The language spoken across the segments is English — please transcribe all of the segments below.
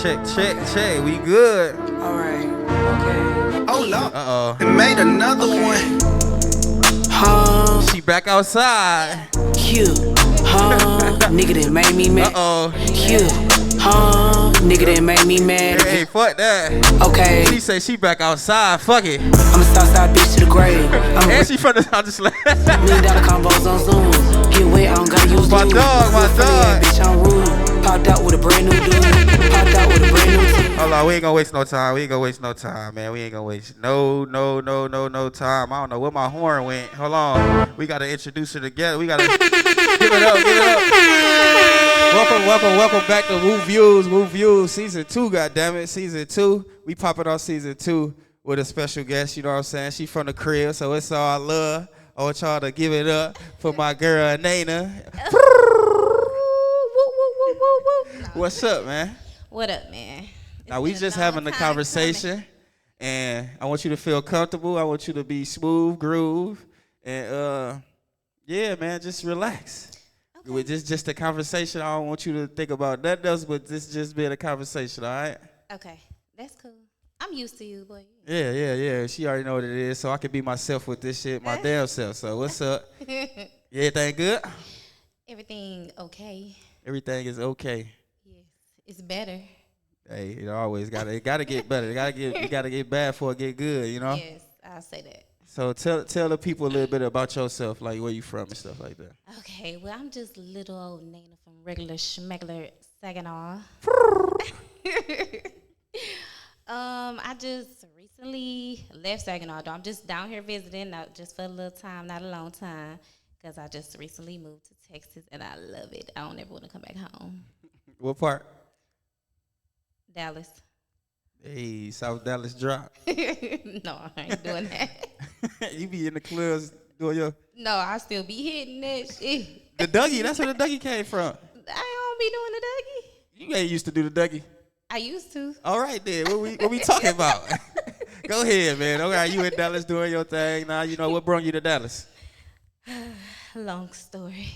Check. We good. Alright, okay. Oh Lord. Uh-oh. Made another one. She back outside. Cute. Nigga that made me mad. Uh-oh. Cute. Nigga that made me mad. Hey, fuck that. Okay. She say she back outside. Fuck it. I'm a Southside bitch to the grave. And she from the I'm just like $1 million combos on Zoom. Get wet, I don't gotta use My lube. dog. Bitch, I'm rude. Popped out with a brand new dude. Hold on, we ain't gonna waste no time, man. We ain't gonna waste no time. I don't know where my horn went. Hold on. We gotta introduce her together. We gotta give it up. Welcome back to Woo Views, season 2, goddammit. Season 2. We popping off season 2 with a special guest, you know what I'm saying? She from the crib, so it's all love. I want y'all to give it up for my girl Nayna. What's up, man? What up, man? Now, we just having a conversation, and I want you to feel comfortable. I want you to be smooth, groove, and, yeah, man, just relax. Okay. With just a conversation, I don't want you to think about nothing else, but this just being a conversation, all right? Okay, that's cool. I'm used to you, boy. Yeah. She already know what it is, so I can be myself with this shit, my damn self. So, what's up? Everything good? Everything okay. Everything is okay. Yes, it's better. Hey, it always gotta get better. You gotta get bad before it get good, you know? Yes, I'll say that. So tell the people a little bit about yourself, like where you from and stuff like that. Okay, well, I'm just little old Nayna from regular schmegular Saginaw. I just recently left Saginaw. I'm just down here visiting, not just for a little time, not a long time, because I just recently moved to Texas and I love it. I don't ever want to come back home. What part? Dallas. Hey, South Dallas drop. No, I ain't doing that. You be in the clubs doing your... No, I still be hitting that shit. The Dougie, that's where the Dougie came from. I don't be doing the Dougie. You ain't used to do the Dougie. I used to. All right then, what we talking about? Go ahead, man. All right, you in Dallas doing your thing. Now, you know, what brought you to Dallas? Long story.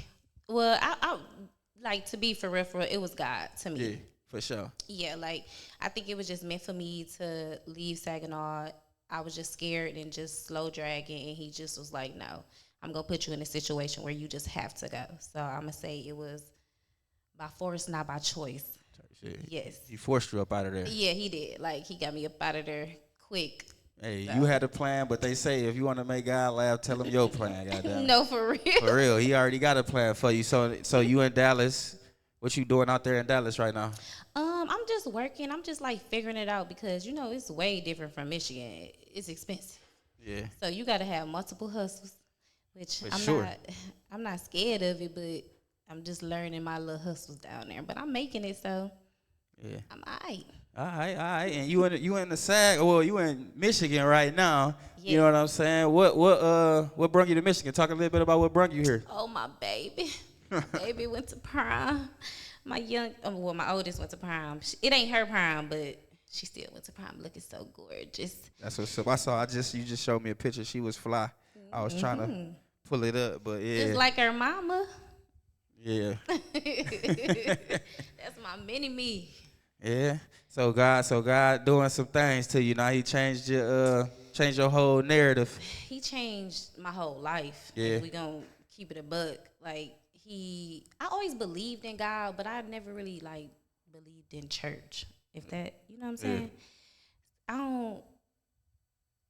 Well, I like, to be for real, it was God to me. Yeah, for sure. Yeah, like, I think it was just meant for me to leave Saginaw. I was just scared and just slow dragging, and he just was like, no, I'm going to put you in a situation where you just have to go. So I'm going to say it was by force, not by choice. Shit. Yes. He forced you up out of there. Yeah, he did. Like, he got me up out of there quick. Hey, so. You had a plan, but they say if you want to make God laugh, tell him your plan, goddamn. No, for real. For real, he already got a plan for you. So you in Dallas. What you doing out there in Dallas right now? I'm just working. I'm just like figuring it out because, you know, it's way different from Michigan. It's expensive. Yeah. So you got to have multiple hustles, which I'm not scared of it, but I'm just learning my little hustles down there. But I'm making it, so yeah. I'm all right. All right. And you in the SAG? Well, you in Michigan right now. Yeah. You know what I'm saying? What brought you to Michigan? Talk a little bit about what brought you here. Oh, my baby. Baby went to prom. My oldest went to prom. It ain't her prom, but she still went to prom looking so gorgeous. That's what's up. I saw. You just showed me a picture. She was fly. I was trying to pull it up, but yeah. Just like her mama. Yeah. That's my mini me. Yeah. So God doing some things to you now. He changed your whole narrative. He changed my whole life. Yeah. We gonna keep it a buck. Like, I always believed in God, but I never really like believed in church. If that, you know what I'm saying? Yeah.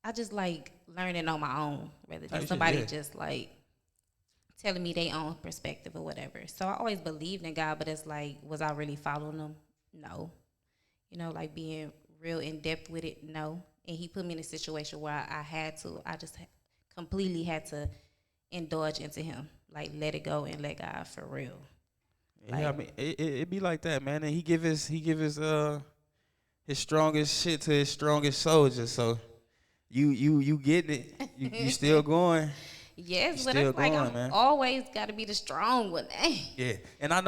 I just like learning on my own rather than somebody just like telling me their own perspective or whatever. So I always believed in God, but it's like, was I really following him? No. You know, like being real in depth with it, no. And he put me in a situation where I just completely had to indulge into him. Like, let it go and let God for real. Yeah, like, I mean, it be like that, man. And he give his strongest shit to his strongest soldiers. So you getting it. You still going. Yes, but it's like I'm always got to be the strong one. Yeah, and I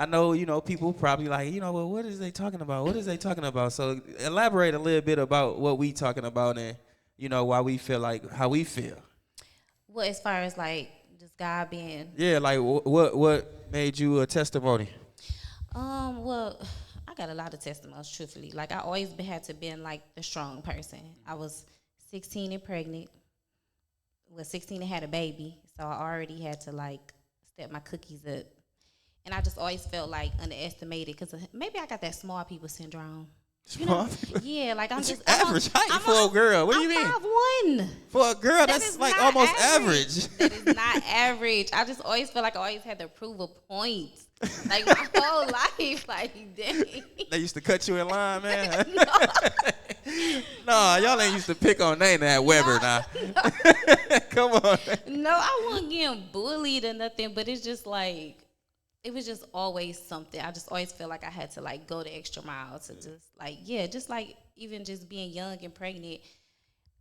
know, you know, people probably like, you know, well, what is they talking about? What is they talking about? So elaborate a little bit about what we talking about and, you know, why we feel like how we feel. Well, as far as like just God being. Yeah, like what made you a testimony? Well, I got a lot of testimonies, truthfully. Like, I always had to been, like, the strong person. I was 16 and pregnant. Was 16 and had a baby. So I already had to, like, step my cookies up. And I just always felt, like, underestimated because maybe I got that small people syndrome. Small people? Yeah, like, I'm just... average height for a girl. What do you mean? I'm 5'1". For a girl, that's like almost average. That is not average. I just always feel like I always had to prove a point. Like, my whole life. Like, dang. They used to cut you in line, man. No, y'all ain't used to pick on Nayna at Weber now. Come on. No, I wasn't getting bullied or nothing, but it's just like, it was just always something. I just always feel like I had to, like, go the extra mile to just, like, just like even just being young and pregnant,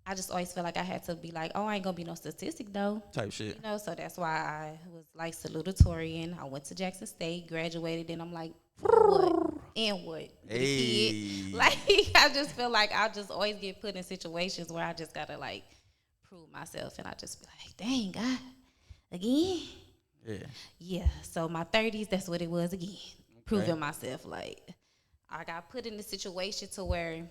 I just always feel like I had to be like, oh, I ain't gonna be no statistic though. Type shit. You know, so that's why I was like salutatorian. I went to Jackson State, graduated, and I'm like, what? And what? Hey. Like, I just feel like I just always get put in situations where I just gotta, like, prove myself, and I just be like, dang, God, again? Yeah, so my 30s, that's what it was again. Okay. Proving myself. Like, I got put in a situation to where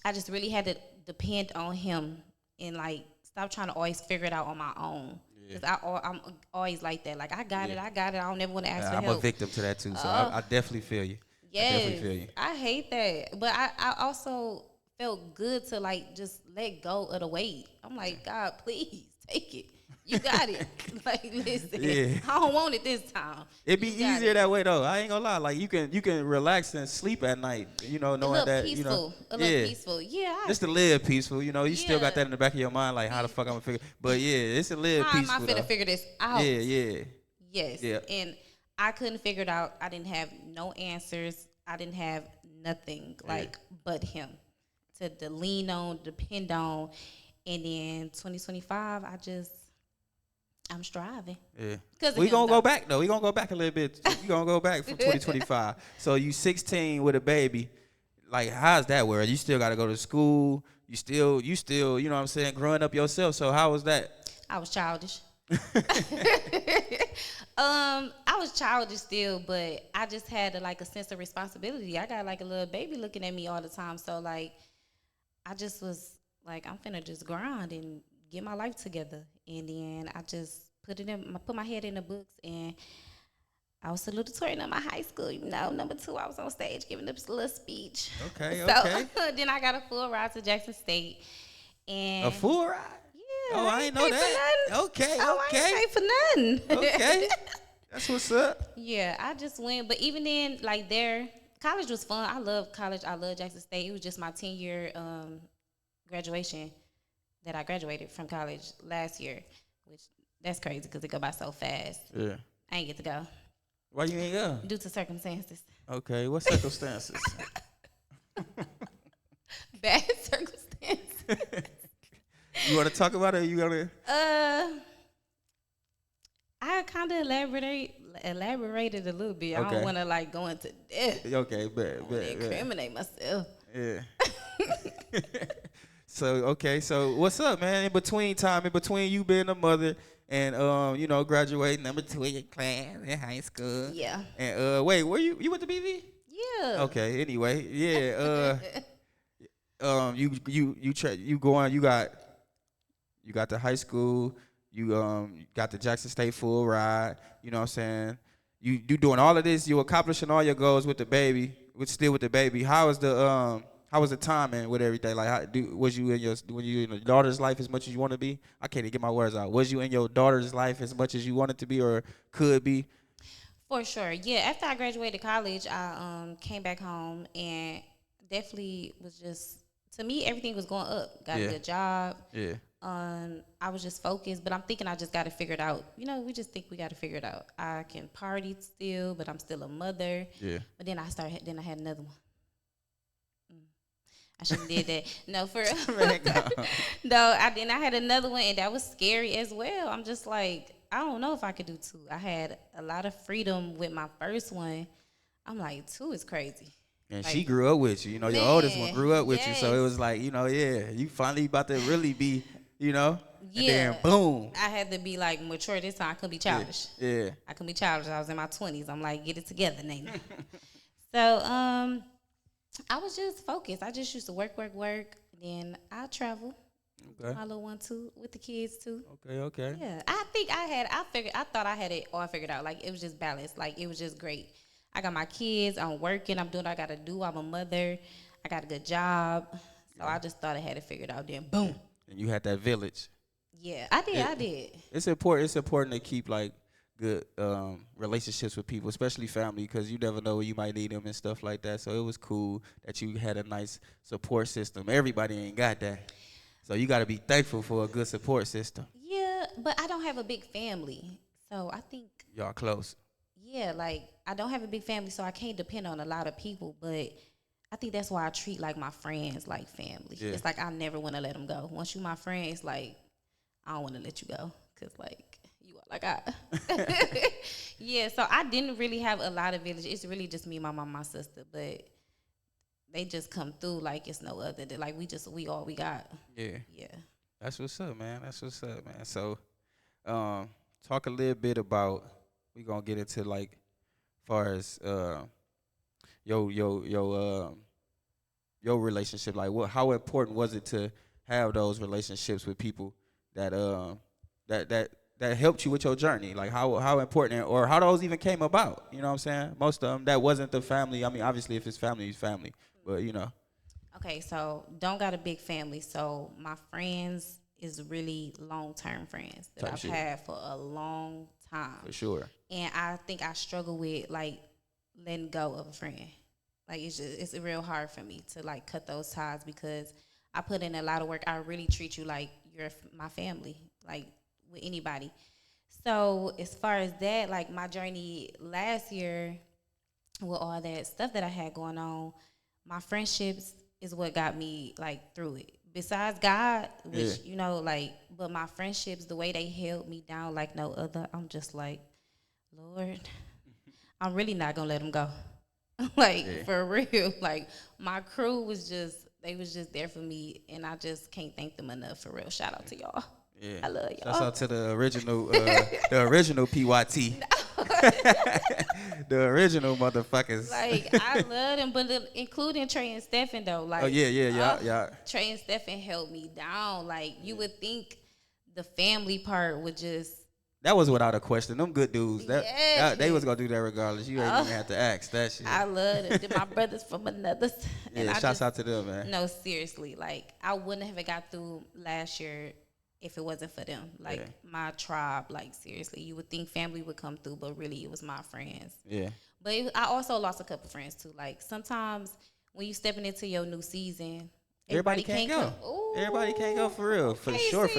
I just really had to depend on him and, like, stop trying to always figure it out on my own. Because I'm always like that. Like, I got it. I don't never want to ask for help. I'm a victim to that, too, so I definitely feel you. Yes, I definitely feel you. I hate that. But I also felt good to, like, just let go of the weight. I'm like, God, please, take it. You got it. Like, listen, I don't want it this time. It'd be easier that way, though. I ain't gonna lie. Like, you can relax and sleep at night, you know, knowing that, peaceful, you know. A little peaceful. Yeah. Just to live peaceful, you know. You still got that in the back of your mind, like, how the fuck I'm gonna figure. But, yeah, it's a live peaceful, how am I finna figure this out? Yeah. Yes. Yeah. And I couldn't figure it out. I didn't have no answers. I didn't have nothing, like, but him to lean on, depend on. And then 2025, I'm striving. Yeah. We gonna go back though. We gonna go back a little bit. We gonna go back from 2025. So you 16 with a baby. Like, how's that work? You still gotta go to school. You still, you know what I'm saying, growing up yourself. So how was that? I was childish. I was childish still, but I just had a sense of responsibility. I got like a little baby looking at me all the time. So like, I just was like, I'm finna just grind and get my life together. And then I just put my head in the books, and I was salutatorian in my high school. You know, number 2, I was on stage giving a little speech. Okay. So then I got a full ride to Jackson State. And a full ride? Yeah. Oh, I ain't know that. Okay. I ain't pay for nothing. Okay. That's what's up. Yeah, I just went. But even then, like, college was fun. I love college. I love Jackson State. It was just my 10-year graduation that I graduated from college last year, which that's crazy because it go by so fast. Yeah. I ain't get to go. Why you ain't go? Due to circumstances. Okay, what circumstances? Bad circumstances. You want to talk about it? Or you gonna? I kind of elaborated a little bit. Okay. I don't want to like go into depth. Okay, but incriminate myself. Yeah. So what's up, man? In between you being a mother and you know, graduating number 2 in your class in high school. Yeah. And wait, were you went to BV? Yeah. Okay. Anyway, yeah. You got the high school. You got the Jackson State full ride. You know what I'm saying? You doing all of this. You accomplishing all your goals with the baby. With the baby. How was the timing with everything? Like, was you in your daughter's life as much as you want to be? I can't even get my words out. Was you in your daughter's life as much as you wanted to be or could be? For sure, yeah. After I graduated college, I came back home and definitely was just, to me, everything was going up. Got a good job. Yeah. I was just focused, but I'm thinking I just got to figure it out. You know, we just think we got to figure it out. I can party still, but I'm still a mother. Yeah. But then I had another one. I shouldn't did that. No, for no, I had another one, and that was scary as well. I'm just like, I don't know if I could do 2. I had a lot of freedom with my first one. I'm like, 2 is crazy. And like, she grew up with you. You know, your oldest one grew up with you. So it was like, you know, you finally about to really be, you know. Yeah. And then boom. I had to be like mature this time. I couldn't be childish. Yeah. I couldn't be childish. I was in my 20s. I'm like, get it together, Nayna. So I was just focused. I just used to work. Then I travel. Okay. My little one too, with the kids too. Okay. Yeah, I think I thought I had it all figured out. Like, it was just balanced. Like, it was just great. I got my kids. I'm working. I'm doing what I got to do. I'm a mother. I got a good job. So I just thought I had it figured out. Then boom. And you had that village. Yeah, I did. It's important. It's important to keep like good relationships with people, especially family, because you never know when you might need them and stuff like that. So it was cool that you had a nice support system. Everybody ain't got that, so you got to be thankful for a good support system. Yeah, but I don't have a big family, so I think Y'all close. yeah, like I don't have a big family, so I can't depend on a lot of people. But I think that's why I treat like my friends like family. Yeah. It's like I never want to let them go. Once you my friend, it's like I don't want to let you go because like you are like I. Yeah, so I didn't really have a lot of village. It's really just me, my mom, my sister, but they just come through like it's no other. Like we all we got. Yeah. Yeah. That's what's up, man. That's what's up, man. So, talk a little bit about. We gonna get into like, far as your relationship. Like, how important was it to have those relationships with people that that helped you with your journey? Like, how important, or how those even came about? You know what I'm saying? Most of them that wasn't the family. I mean, obviously, if it's family, it's family. But you know. Okay, so don't got a big family, so my friends is really long-term friends that Type I've shit. had for a long time. For sure. And I think I struggle with like letting go of a friend. Like it's real hard for me to like cut those ties because I put in a lot of work. I really treat you like you're my family, like with anybody. So as far as that, like my journey last year with all that stuff that I had going on, my friendships is what got me like through it. Besides God, which you know, like, but my friendships, the way they held me down like no other, I'm just like, Lord, I'm really not gonna let them go. Like for real, like my crew was just, they was just there for me, and I just can't thank them enough. For real, shout out to y'all. Yeah. I love y'all. Shouts out to the original, the original PYT. The original motherfuckers. Like I love them, but including Trey and Stephen though. Like, Oh yeah. Trey and Stephen held me down. Like you would think the family part would just. That was without a question. Them good dudes. Yeah. They was gonna do that regardless. You ain't even have to ask that shit. I love them. They're my brothers from another. Yeah, shouts out to them, man. No, seriously. Like I wouldn't have got through last year if it wasn't for them. Like my tribe. Like seriously, you would think family would come through, but really it was my friends. Yeah. But I also lost a couple friends too. Like sometimes when you stepping into your new season, Everybody can't go. Everybody can't go for real. For sure.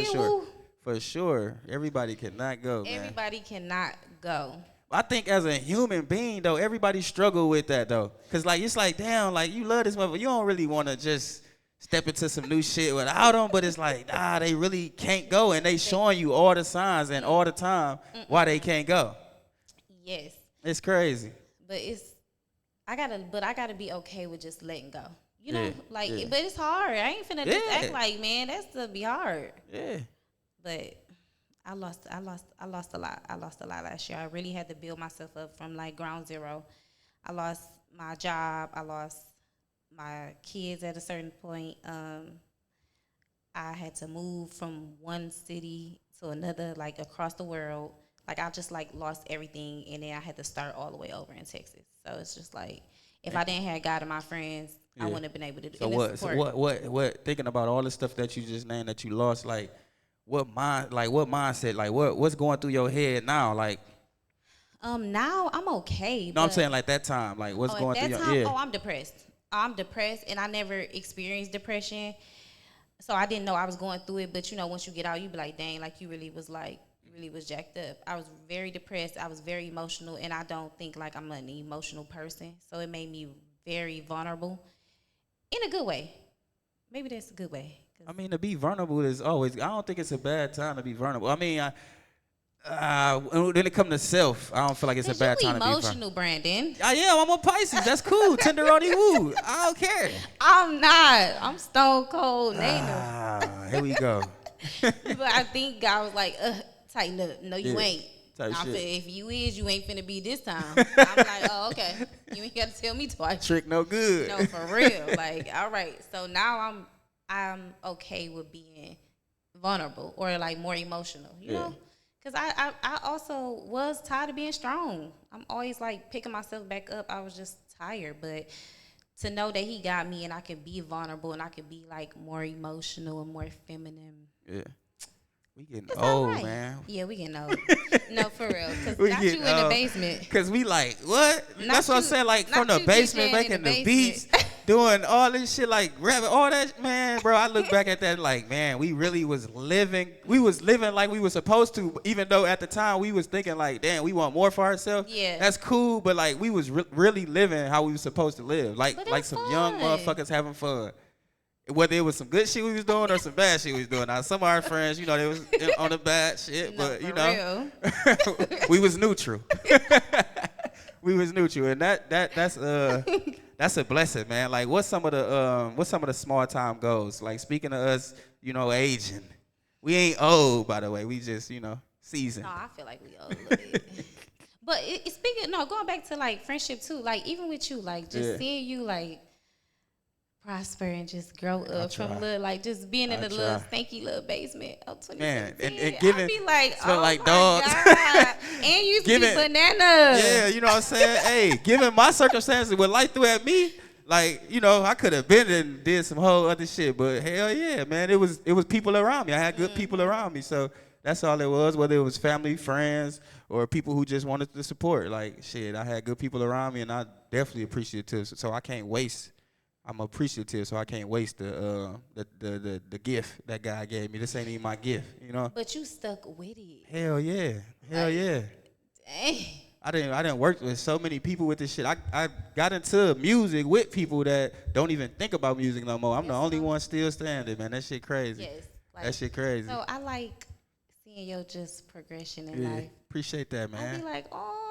For sure. Everybody cannot go, man. Everybody cannot go. I think as a human being, though, everybody struggle with that, though. Because, like, it's like, damn, like, you love this motherfucker. You don't really want to just step into some new shit without them. But it's like, nah, they really can't go. And they showing you all the signs and all the time why they can't go. Yes. It's crazy. But I gotta be okay with just letting go. You know, but it's hard. I ain't finna just act like, man, that's to be hard. Yeah. But I lost a lot. I lost a lot last year. I really had to build myself up from like ground zero. I lost my job. I lost my kids at a certain point. I had to move from one city to another, like across the world. Like I just like lost everything, and then I had to start all the way over in Texas. So it's just like if I didn't have God and my friends, I wouldn't have been able to do. So what? Thinking about all the stuff that you just named that you lost, like. What mindset, like what's going through your head now, like? Now I'm okay. No, I'm saying like that time, like what's going through your head? Oh, I'm depressed. I'm depressed, and I never experienced depression, so I didn't know I was going through it. But you know, once you get out, you be like, dang, like you really was jacked up. I was very depressed. I was very emotional, and I don't think like I'm an emotional person, so it made me very vulnerable, in a good way. Maybe that's a good way. I mean, to be vulnerable is always. I don't think it's a bad time to be vulnerable. I mean, when it comes to self, I don't feel like it's a bad time to be vulnerable. Emotional, Brandon. I am. I'm a Pisces. That's cool. Tenderoni woo. I don't care. I'm not. I'm stone cold Nayna. Here we go. But I think God was like, tighten up. No, you ain't. type I shit. feel if you is, you ain't finna be this time. I'm like, oh, okay. You ain't got to tell me twice. Trick no good. No, for real. Like, all right. So now I'm okay with being vulnerable or like more emotional, you know? Because I also was tired of being strong. I'm always like picking myself back up. I was just tired. But to know that he got me and I can be vulnerable and I can be like more emotional and more feminine. Yeah. We getting It's old, all right. man. Yeah, we getting old. No, for real. Because We not you getting in the old. basement. Because we like, what? That's what I said, like, from the you basement, DJing back in the beats, basement. doing all this shit, like, rapping, all that, man, bro, I look back at that like, man, we really was living like we were supposed to, even though at the time we was thinking like, damn, we want more for ourselves. Yeah. That's cool, but like, we was really living how we was supposed to live. Like some young fun. motherfuckers having fun. Whether it was some good shit we was doing or some bad shit we was doing. Now, some of our friends, you know, they was on the bad shit, No, but, you for know, real. we was neutral. We was neutral, and that's a blessing, man. Like, what's some of the small time goals? Like, speaking of us, you know, aging. We ain't old, by the way. We just, you know, seasoned. No, I feel like we old a little bit. But going back to like friendship too, like even with you, like just seeing you like prosper and just grow up from little, like just being in a little stanky little basement of 2017. Man, and giving, I be like, smell oh like my dogs. God. And you used to be bananas. Yeah, you know what I'm saying? Hey, given my circumstances, what life threw at me, like, you know, I could have been and did some whole other shit, but hell yeah, man, it was people around me. I had good people around me, so that's all it was, whether it was family, friends, or people who just wanted to support. Like, shit, I had good people around me, and I definitely appreciative, so I can't waste. I'm appreciative, so I can't waste the gift that God gave me. This ain't even my gift, you know. But you stuck with it. Hell yeah, yeah. Dang. I didn't work with so many people with this shit. I got into music with people that don't even think about music no more. I'm the only one still standing, man. That shit crazy. Yes. Like, that shit crazy. So I like seeing your just progression in life. Appreciate that, man. I be like, oh.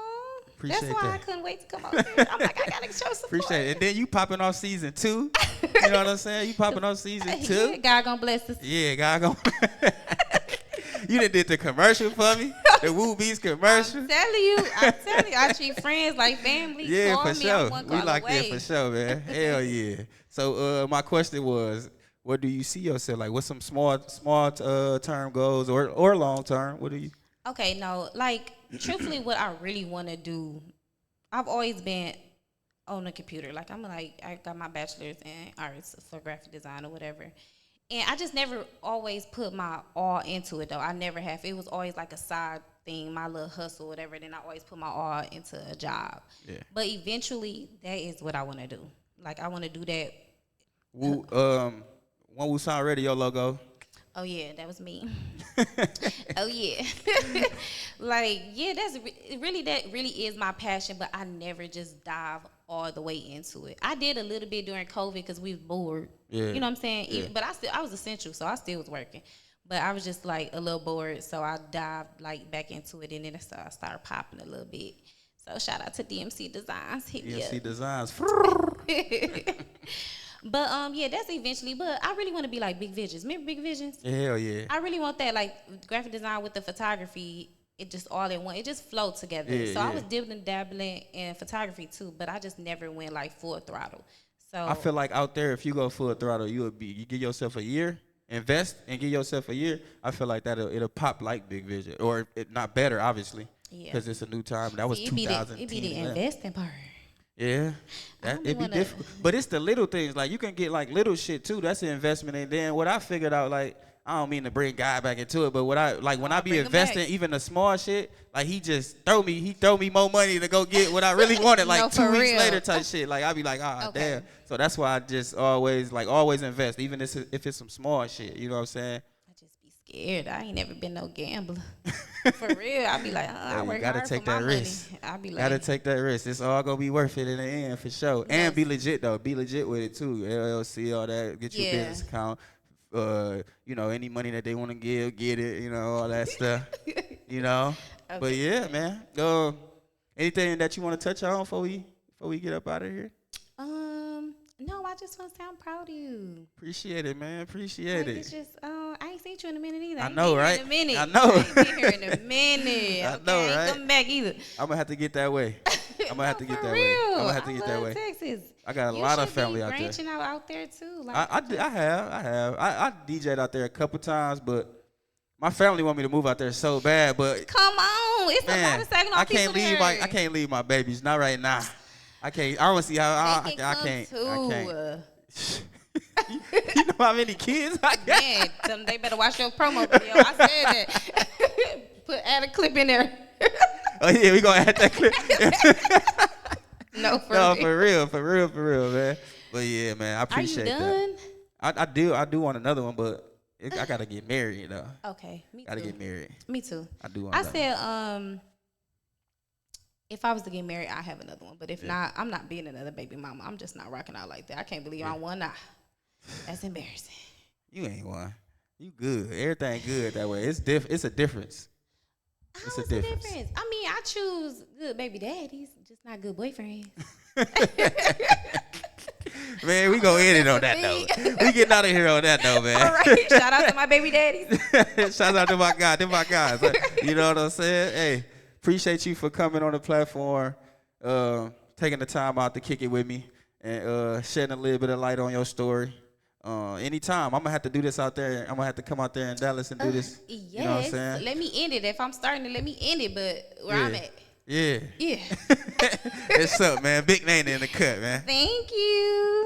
Appreciate That's why that. I couldn't wait to come out here. I'm like, I gotta show support. Appreciate it. And then you popping off season 2. You know what I'm saying? You popping off season 2. Yeah, God gonna bless us. Yeah, God gonna. You done did the commercial for me. The Woo Beats commercial. I'm telling you. I treat friends like family. Yeah, Call for me, sure. I'm one We call locked away. in for sure, man. Hell yeah. So my question was, what do you see yourself like? What's some small term goals or long term? What do you? Okay, no, like truthfully, what I really want to do, I've always been on the computer. Like I got my bachelor's in arts for graphic design or whatever, and I just never always put my all into it though. I never have. It was always like a side thing, my little hustle, whatever. Then I always put my all into a job. Yeah. But eventually, that is what I want to do. Like I want to do that. Woo, One Woo Sound Radio logo. Oh yeah, that was me. Oh yeah, like yeah, that really is my passion. But I never just dive all the way into it. I did a little bit during COVID because we was bored. Yeah. You know what I'm saying? Yeah. But I was essential, so I still was working. But I was just like a little bored, so I dived like back into it, and then I started popping a little bit. So shout out to DMC Designs. Hit me up. DMC Designs. But yeah, that's eventually. But I really want to be like Big Visions. Remember Big Visions? Hell yeah. I really want that, like graphic design with the photography. It just all in one. It just flowed together. Yeah, so I was dabbling in photography too, but I just never went like full throttle. So I feel like out there, if you go full throttle, you give yourself a year, invest and give yourself a year. I feel like it'll pop like Big Vision, or not better, obviously, because it's a new time. That was 2010. It be the investing part. Yeah, it'd be difficult. But it's the little things. Like, you can get, like, little shit, too. That's an investment. And then what I figured out, like, I don't mean to bring God back into it, but when I be investing even the small shit, like, he throw me more money to go get what I really wanted, like, no, 2 weeks later type shit. Like, I be like, damn. So that's why I just always invest, even if it's some small shit. You know what I'm saying? Scared. I ain't never been no gambler. For real. I be like, I work hard take for my that risk. Money. I be like, gotta take that risk. It's all gonna be worth it in the end for sure. Yes. And be legit though. Be legit with it too. LLC, all that. Get your business account. You know, any money that they want to give, get it. You know, all that stuff. You know. Okay. But yeah, man. Anything that you want to touch on before we get up out of here? No, I just want to say I'm proud of you. Appreciate it, man. Appreciate it. It's just, I ain't seen meet you in a minute either. I know, right? In a minute. I know. I ain't been here in a minute. I know, I right? ain't coming back either. I'm gonna have to get that way. I'm gonna have to get that way. I'm gonna have to get that way. Texas. I got a lot of family out there. Branching out there too. Like I have. I DJ'd out there a couple times, but my family want me to move out there so bad. But come on, it's a lot of Saginaw people there. I can't leave my babies. Not right now. I can't. I don't see how. I can't. You know how many kids I got? Man, tell them they better watch your promo video. I said that. Add a clip in there. Oh yeah, we gonna add that clip. No, for real, man. But yeah, man, I appreciate that. Are you done? I do want another one, but I gotta get married though. Okay, me too. Gotta get married. Me too. I do want. I said, if I was to get married, I have another one. But if not, I'm not being another baby mama. I'm just not rocking out like that. I can't believe I'm one now. That's embarrassing. You ain't one. You good. Everything good that way. It's It's a difference. It's a difference. I mean, I choose good baby daddies, just not good boyfriends. Man, we gonna end it on that note. We getting out of here on that note, man. All right. Shout out to my baby daddies. Shout out to my guys. Them my guys. You know what I'm saying? Hey, appreciate you for coming on the platform, taking the time out to kick it with me, and shedding a little bit of light on your story. Anytime. I'm gonna have to do this out there. I'm gonna have to come out there in Dallas and do this. Yes. You know what I'm saying? Let me end it. If I'm starting to let me end it, but where I'm at. Yeah. Yeah. What's up, man? Big Nayna in the cut, man. Thank you.